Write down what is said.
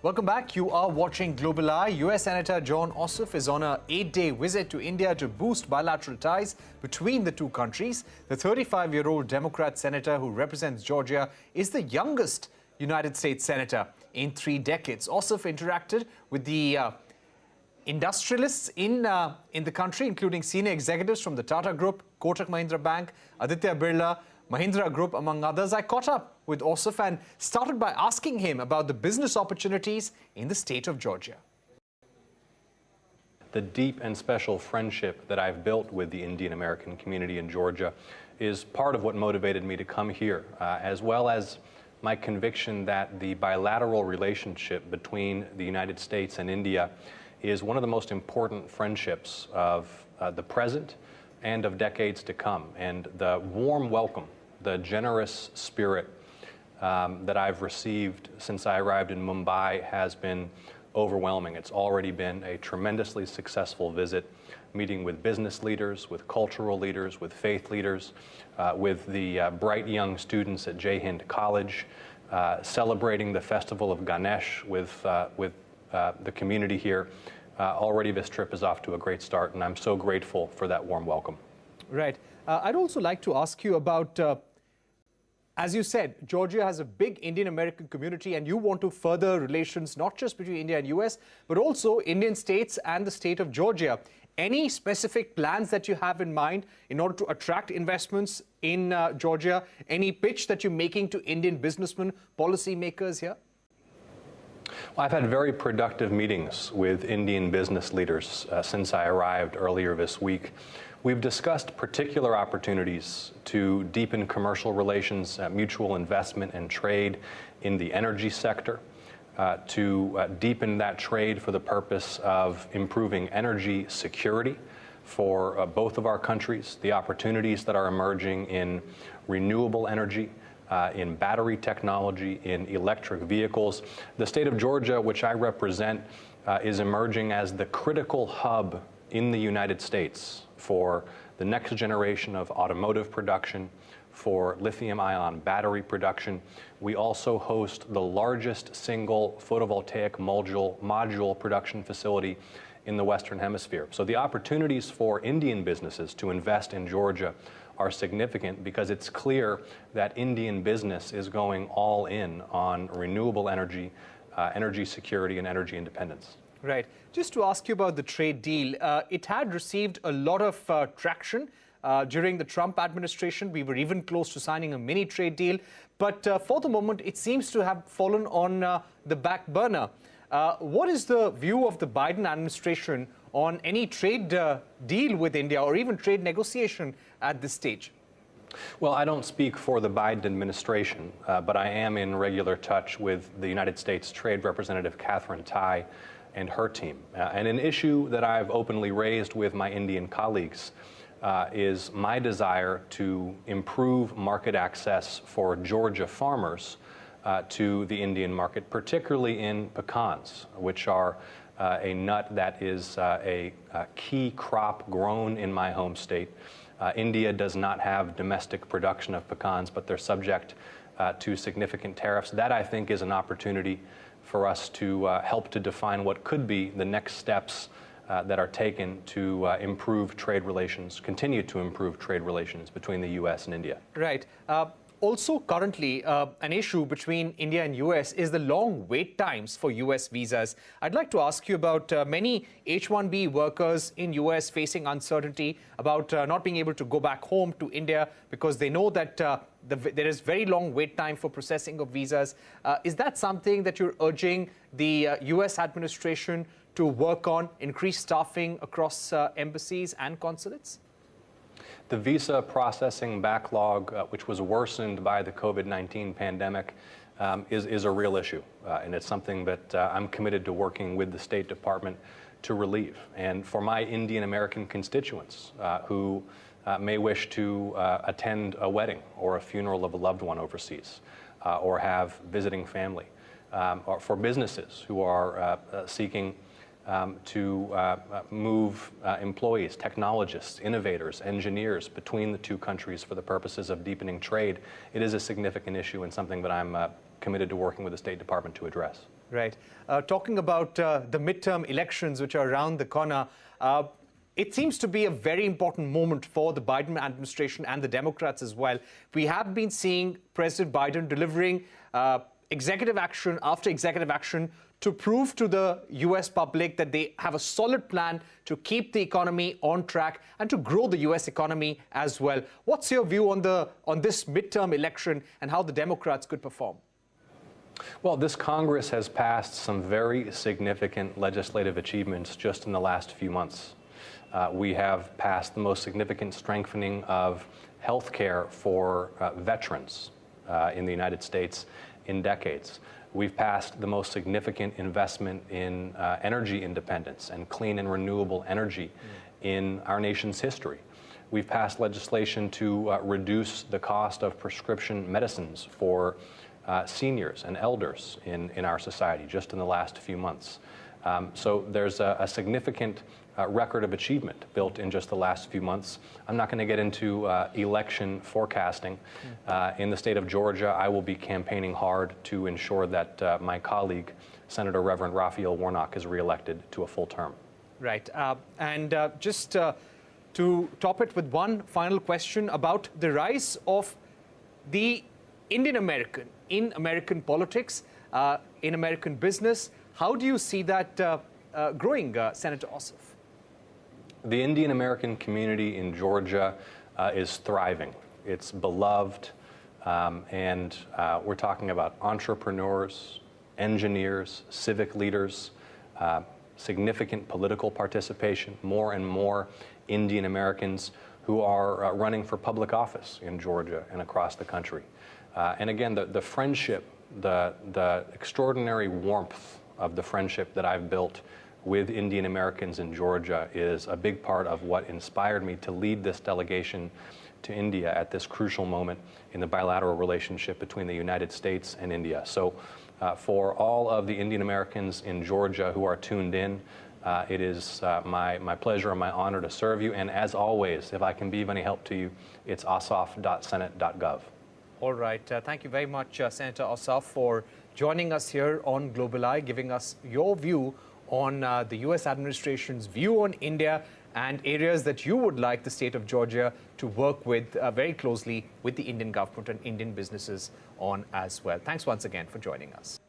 Welcome back. You are watching Global Eye. US Senator Jon Ossoff is on an 8-day visit to India to boost bilateral ties between the two countries. The 35-year-old Democrat senator who represents Georgia is the youngest United States senator in 3 decades. Ossoff interacted with the industrialists in the country, including senior executives from the Tata Group, Kotak Mahindra Bank, Aditya Birla, Mahindra Group, among others. I caught up with Ossoff and started by asking him about the business opportunities in the state of Georgia. The deep and special friendship that I've built with the Indian American community in Georgia is part of what motivated me to come here, as well as my conviction that the bilateral relationship between the United States and India is one of the most important friendships of the present and of decades to come. And the warm welcome, the generous spirit that I've received since I arrived in Mumbai has been overwhelming. It's already been a tremendously successful visit, meeting with business leaders, with cultural leaders, with faith leaders, with the bright young students at Jai Hind College, celebrating the Festival of Ganesh with the community here. Already this trip is off to a great start, and I'm so grateful for that warm welcome. Right. I'd also like to ask you about, as you said, Georgia has a big Indian American community, and you want to further relations not just between India and US, but also Indian states and the state of Georgia. Any specific plans that you have in mind in order to attract investments in Georgia? Any pitch that you're making to Indian businessmen, policymakers here? Well, I've had very productive meetings with Indian business leaders since I arrived earlier this week. We've discussed particular opportunities to deepen commercial relations, mutual investment and trade in the energy sector, to deepen that trade for the purpose of improving energy security for both of our countries, the opportunities that are emerging in renewable energy, in battery technology, in electric vehicles. The state of Georgia, which I represent, is emerging as the critical hub in the United States for the next generation of automotive production, for lithium-ion battery production. We also host the largest single photovoltaic module production facility in the Western Hemisphere. So the opportunities for Indian businesses to invest in Georgia are significant because it's clear that Indian business is going all in on renewable energy, energy security, and energy independence. Right. Just to ask you about the trade deal, it had received a lot of traction during the Trump administration. We were even close to signing a mini trade deal. But for the moment, it seems to have fallen on the back burner. What is the view of the Biden administration on any trade deal with India or even trade negotiation at this stage? Well, I don't speak for the Biden administration, but I am in regular touch with the United States Trade Representative Catherine Tai and her team. And an issue that I've openly raised with my Indian colleagues is my desire to improve market access for Georgia farmers to the Indian market, particularly in pecans, which are a nut that is a key crop grown in my home state. India does not have domestic production of pecans, but they're subject to significant tariffs. That, I think, is an opportunity for us to help to define what could be the next steps that are taken to improve trade relations, continue to improve trade relations between the U.S. and India. Right. Also, currently, an issue between India and US is the long wait times for US visas. I'd like to ask you about many H-1B workers in US facing uncertainty about not being able to go back home to India because they know that there is very long wait time for processing of visas. Is that something that you're urging the US administration to work on, increase staffing across embassies and consulates? The visa processing backlog, which was worsened by the COVID-19 pandemic, is a real issue. And it's something that I'm committed to working with the State Department to relieve. And for my Indian American constituents who may wish to attend a wedding or a funeral of a loved one overseas, or have visiting family, or for businesses who are seeking to move employees, technologists, innovators, engineers between the two countries for the purposes of deepening trade, it is a significant issue and something that I'm committed to working with the State Department to address. Right. Talking about the midterm elections, which are around the corner, it seems to be a very important moment for the Biden administration and the Democrats as well. We have been seeing President Biden delivering executive action after executive action to prove to the U.S. public that they have a solid plan to keep the economy on track and to grow the U.S. economy as well. What's your view on this midterm election and how the Democrats could perform? Well, this Congress has passed some very significant legislative achievements just in the last few months. We have passed the most significant strengthening of health care for veterans in the United States in decades. We've passed the most significant investment in energy independence and clean and renewable energy in our nation's history. We've passed legislation to reduce the cost of prescription medicines for seniors and elders in our society just in the last few months. So there's a significant record of achievement built in just the last few months. I'm not going to get into election forecasting. In the state of Georgia, I will be campaigning hard to ensure that my colleague, Senator Reverend Raphael Warnock, is reelected to a full term. Right. And just to top it with one final question about the rise of the Indian American in American politics, in American business. How do you see that growing, Senator Ossoff? The Indian American community in Georgia is thriving. It's beloved, and we're talking about entrepreneurs, engineers, civic leaders, significant political participation, more and more Indian Americans who are running for public office in Georgia and across the country. And again, the friendship, the extraordinary warmth of the friendship that I've built with Indian Americans in Georgia is a big part of what inspired me to lead this delegation to India at this crucial moment in the bilateral relationship between the United States and India. So for all of the Indian Americans in Georgia who are tuned in, it is my pleasure and my honor to serve you. And as always, if I can be of any help to you, it's ossoff.senate.gov. All right. Thank you very much, Senator Ossoff, for joining us here on Global Eye, giving us your view on the U.S. administration's view on India and areas that you would like the state of Georgia to work with very closely with the Indian government and Indian businesses on as well. Thanks once again for joining us.